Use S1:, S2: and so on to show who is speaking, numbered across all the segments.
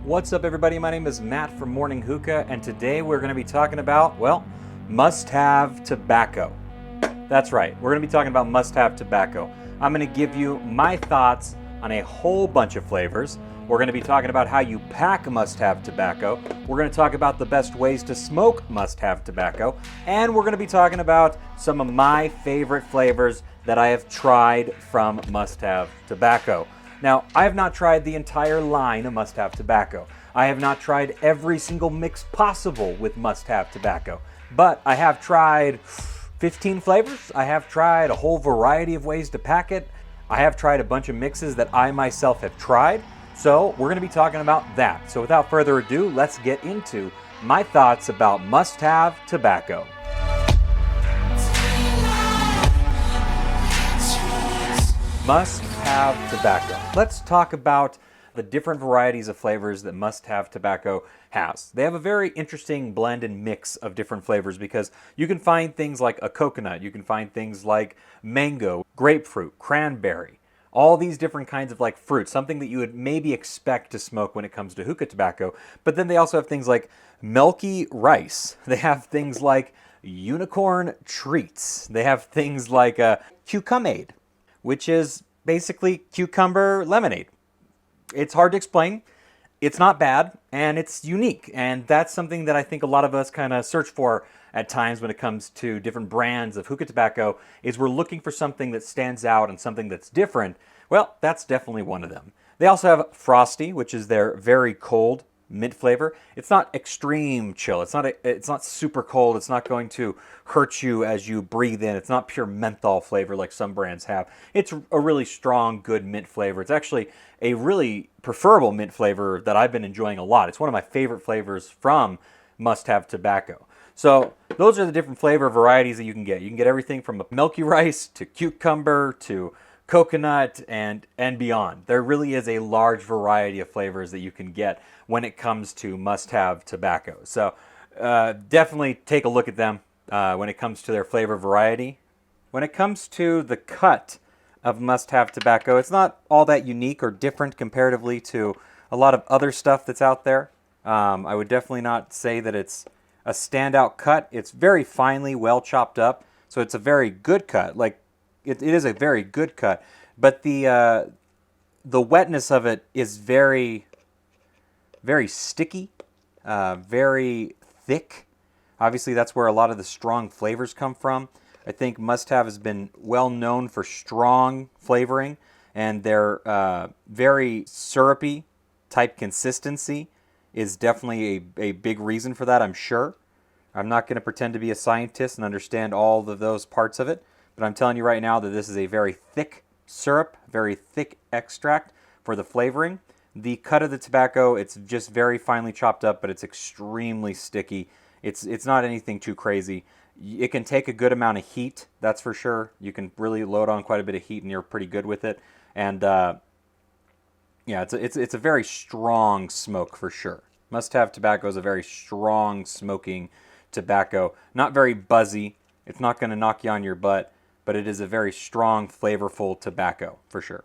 S1: What's up, everybody? My name is Matt from Morning Hookah, and today we're going to be talking about, well, must-have tobacco. That's right, we're going to be talking about must-have tobacco. I'm going to give you my thoughts on a whole bunch of flavors. We're going to be talking about how you pack must-have tobacco. We're going to talk about the best ways to smoke must-have tobacco, and we're going to be talking about some of my favorite flavors that I have tried from must-have tobacco. Now, I have not tried the entire line of must-have tobacco. I have not tried every single mix possible with must-have tobacco, but I have tried 15 flavors. I have tried a whole variety of ways to pack it. I have tried a bunch of mixes that I myself have tried. So we're going to be talking about that. So without further ado, let's get into my thoughts about must-have tobacco. Must-have tobacco. Let's talk about the different varieties of flavors that must-have tobacco has. They have a very interesting blend and mix of different flavors because you can find things like a coconut, you can find things like mango, grapefruit, cranberry, all these different kinds of like fruit, something that you would maybe expect to smoke when it comes to hookah tobacco. But then they also have things like milky rice. They have things like unicorn treats. They have things like cucumade, which is basically cucumber lemonade. It's hard to explain. It's not bad, and it's unique. And that's something that I think a lot of us kind of search for at times when it comes to different brands of hookah tobacco, is we're looking for something that stands out and something that's different. Well, that's definitely one of them. They also have Frosty, which is their very cold mint flavor. It's not extreme chill. It's not super cold. It's not going to hurt you as you breathe in. It's not pure menthol flavor like some brands have. It's a really strong, good mint flavor. It's actually a really preferable mint flavor that I've been enjoying a lot. It's one of my favorite flavors from must-have tobacco. So those are the different flavor varieties that you can get. You can get everything from milky rice to cucumber to coconut and beyond. There really is a large variety of flavors that you can get when it comes to must-have tobacco. So definitely take a look at them when it comes to their flavor variety. When it comes to the cut of must-have tobacco, it's not all that unique or different comparatively to a lot of other stuff that's out there. I would definitely not say that it's a standout cut. It's very finely, well chopped up, so it's a very good cut. Like it is a very good cut, but the wetness of it is very, very sticky, very thick. Obviously, that's where a lot of the strong flavors come from. I think Must-Have has been well known for strong flavoring, and their very syrupy type consistency is definitely a big reason for that, I'm sure. I'm not going to pretend to be a scientist and understand all of those parts of it, but I'm telling you right now that this is a very thick syrup, very thick extract for the flavoring. The cut of the tobacco, it's just very finely chopped up, but it's extremely sticky. It's not anything too crazy. It can take a good amount of heat, that's for sure. You can really load on quite a bit of heat and you're pretty good with it. And yeah, it's a very strong smoke for sure. Must-have tobacco is a very strong smoking tobacco. Not very buzzy. It's not going to knock you on your butt, but it is a very strong, flavorful tobacco for sure.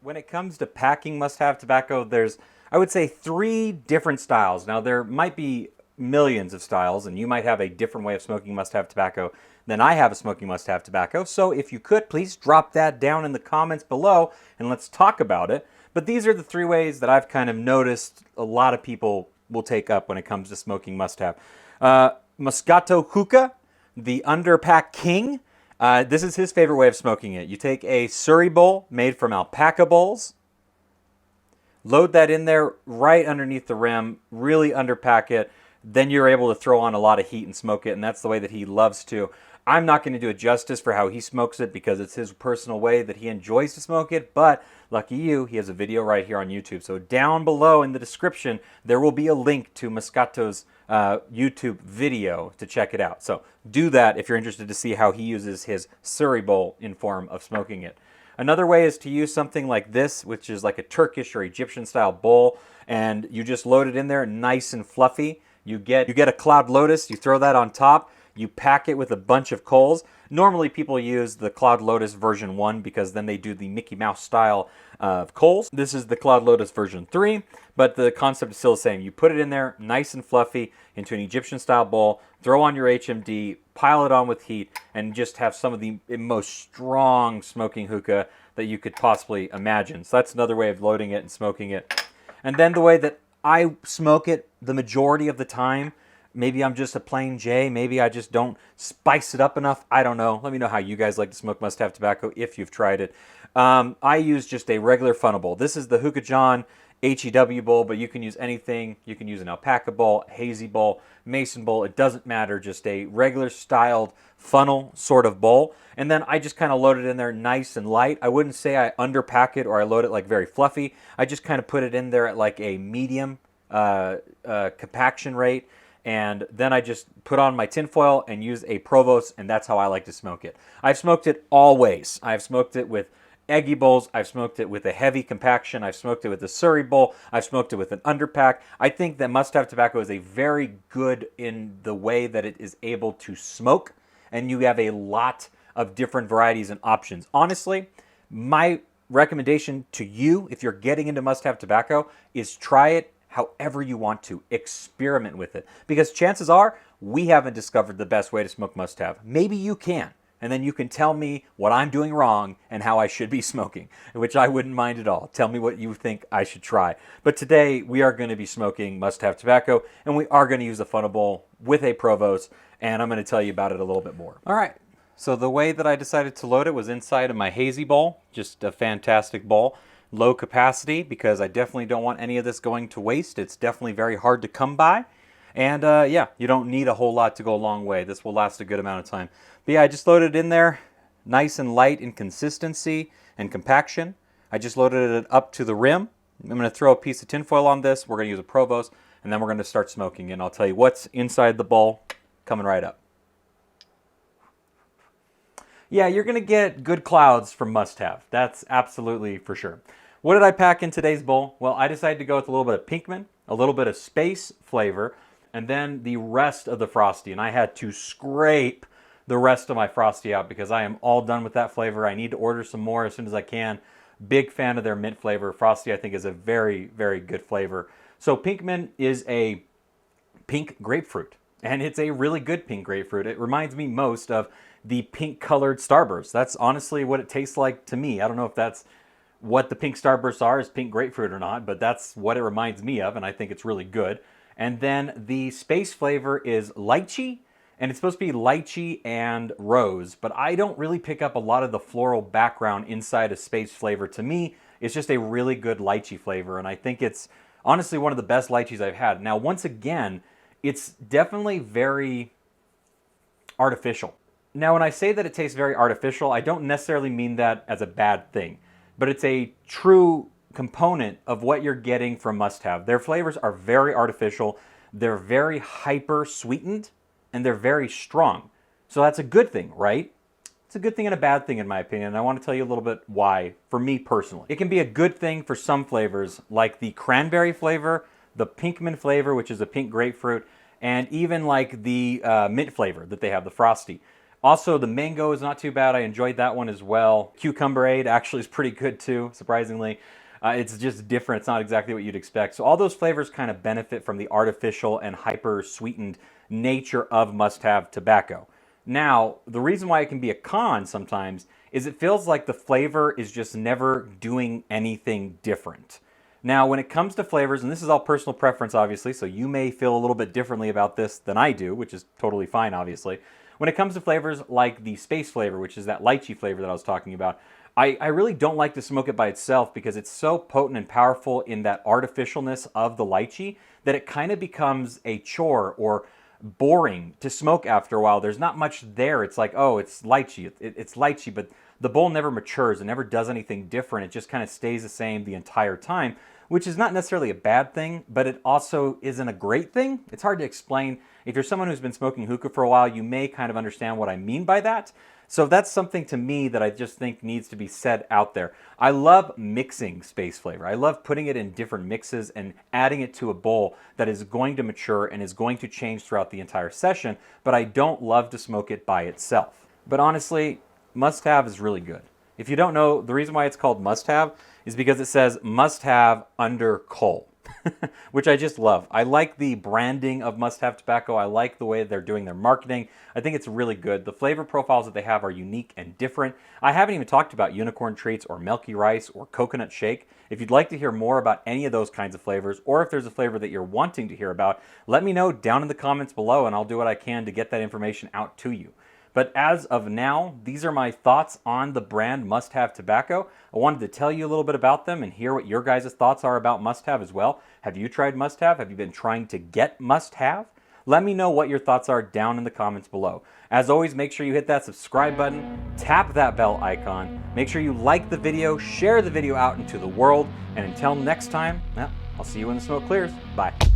S1: When it comes to packing must-have tobacco, there's, I would say, 3 different styles. Now, there might be millions of styles, and you might have a different way of smoking must-have tobacco than I have of smoking must-have tobacco. So if you could, please drop that down in the comments below, and let's talk about it. But these are the 3 ways that I've kind of noticed a lot of people will take up when it comes to smoking must-have. Moscote Hookah, the underpack king. This is his favorite way of smoking it. You take a Surrey bowl made from alpaca bowls, load that in there right underneath the rim, really underpack it, then you're able to throw on a lot of heat and smoke it, and that's the way that he loves to. I'm not going to do it justice for how he smokes it because it's his personal way that he enjoys to smoke it, but lucky you, he has a video right here on YouTube. So down below in the description, there will be a link to Moscote's YouTube video to check it out. So do that if you're interested to see how he uses his Surrey bowl in form of smoking it. Another way is to use something like this, which is like a Turkish or Egyptian style bowl, and you just load it in there nice and fluffy. You get a cloud lotus, you throw that on top, you pack it with a bunch of coals. Normally people use the Cloud Lotus version 1 because then they do the Mickey Mouse style of coals. This is the Cloud Lotus version 3, but the concept is still the same. You put it in there nice and fluffy into an Egyptian style bowl, throw on your HMD, pile it on with heat, and just have some of the most strong smoking hookah that you could possibly imagine. So that's another way of loading it and smoking it. And then the way that I smoke it the majority of the time, maybe I'm just a plain J, maybe I just don't spice it up enough, I don't know. Let me know how you guys like to smoke must-have tobacco if you've tried it. I use just a regular funnel bowl. This is the Hookah John HEW bowl, but you can use anything. You can use an alpaca bowl, hazy bowl, mason bowl, it doesn't matter, just a regular styled funnel sort of bowl. And then I just kind of load it in there nice and light. I wouldn't say I underpack it or I load it like very fluffy. I just kind of put it in there at like a medium compaction rate. And then I just put on my tinfoil and use a Provost, and that's how I like to smoke it. I've smoked it all ways. I've smoked it with eggy bowls. I've smoked it with a heavy compaction. I've smoked it with a Surrey bowl. I've smoked it with an underpack. I think that must-have tobacco is a very good in the way that it is able to smoke, and you have a lot of different varieties and options. Honestly, my recommendation to you, if you're getting into must-have tobacco, is try it however you want to. Experiment with it. Because chances are, we haven't discovered the best way to smoke must-have. Maybe you can. And then you can tell me what I'm doing wrong and how I should be smoking, which I wouldn't mind at all. Tell me what you think I should try. But today, we are going to be smoking must-have tobacco, and we are going to use a funnel bowl with a Provost, and I'm going to tell you about it a little bit more. All right. So the way that I decided to load it was inside of my hazy bowl. Just a fantastic bowl. Low capacity, because I definitely don't want any of this going to waste. It's definitely very hard to come by. And yeah, you don't need a whole lot to go a long way. This will last a good amount of time. But yeah, I just loaded it in there, nice and light in consistency and compaction. I just loaded it up to the rim. I'm going to throw a piece of tinfoil on this. We're going to use a Provost, and then we're going to start smoking. And I'll tell you what's inside the bowl coming right up. Yeah, you're going to get good clouds from must-have. That's absolutely for sure. What did I pack in today's bowl? Well, I decided to go with a little bit of Pinkman, a little bit of Space flavor, and then the rest of the Frosty. And I had to scrape the rest of my Frosty out because I am all done with that flavor. I need to order some more as soon as I can. Big fan of their mint flavor. Frosty, I think, is a very, very good flavor. So Pinkman is a pink grapefruit, and it's a really good pink grapefruit. It reminds me most of the pink-colored Starburst. That's honestly what it tastes like to me. I don't know if that's what the pink Starbursts are, is pink grapefruit or not, but that's what it reminds me of, and I think it's really good. And then the Space flavor is lychee, and it's supposed to be lychee and rose, but I don't really pick up a lot of the floral background inside a Space flavor. To me, it's just a really good lychee flavor, and I think it's honestly one of the best lychees I've had. Now, once again, it's definitely very artificial. Now, when I say that it tastes very artificial, I don't necessarily mean that as a bad thing, but it's a true component of what you're getting from must-have. Their flavors are very artificial, they're very hyper sweetened, and they're very strong. So that's a good thing, right? It's a good thing and a bad thing in my opinion, and I want to tell you a little bit why, for me personally. It can be a good thing for some flavors, like the cranberry flavor, the Pinkman flavor, which is a pink grapefruit, and even like the mint flavor that they have, the Frosty. Also, the mango is not too bad. I enjoyed that one as well. Cucumberade actually is pretty good too, surprisingly. It's just different. It's not exactly what you'd expect. So all those flavors kind of benefit from the artificial and hyper-sweetened nature of must-have tobacco. Now, the reason why it can be a con sometimes is it feels like the flavor is just never doing anything different. Now, when it comes to flavors, and this is all personal preference, obviously, so you may feel a little bit differently about this than I do, which is totally fine, obviously. When it comes to flavors like the Space flavor, which is that lychee flavor that I was talking about, I really don't like to smoke it by itself because it's so potent and powerful in that artificialness of the lychee that it kind of becomes a chore or boring to smoke after a while. There's not much there. It's like, oh, it's lychee. It's lychee, but the bowl never matures. It never does anything different. It just kind of stays the same the entire time, which is not necessarily a bad thing, but it also isn't a great thing. It's hard to explain. If you're someone who's been smoking hookah for a while, you may kind of understand what I mean by that. So that's something to me that I just think needs to be said out there. I love mixing Space flavor. I love putting it in different mixes and adding it to a bowl that is going to mature and is going to change throughout the entire session, but I don't love to smoke it by itself. But honestly, Must Have is really good. If you don't know, the reason why it's called Must Have is because it says Must Have under Cole, which I just love. I like the branding of Must Have Tobacco. I like the way they're doing their marketing. I think it's really good. The flavor profiles that they have are unique and different. I haven't even talked about unicorn treats or milky rice or coconut shake. If you'd like to hear more about any of those kinds of flavors, or if there's a flavor that you're wanting to hear about, let me know down in the comments below and I'll do what I can to get that information out to you. But as of now, these are my thoughts on the brand Must Have Tobacco. I wanted to tell you a little bit about them and hear what your guys' thoughts are about Must Have as well. Have you tried Must Have? Have you been trying to get Must Have? Let me know what your thoughts are down in the comments below. As always, make sure you hit that subscribe button, tap that bell icon, make sure you like the video, share the video out into the world, and until next time, well, I'll see you when the smoke clears. Bye.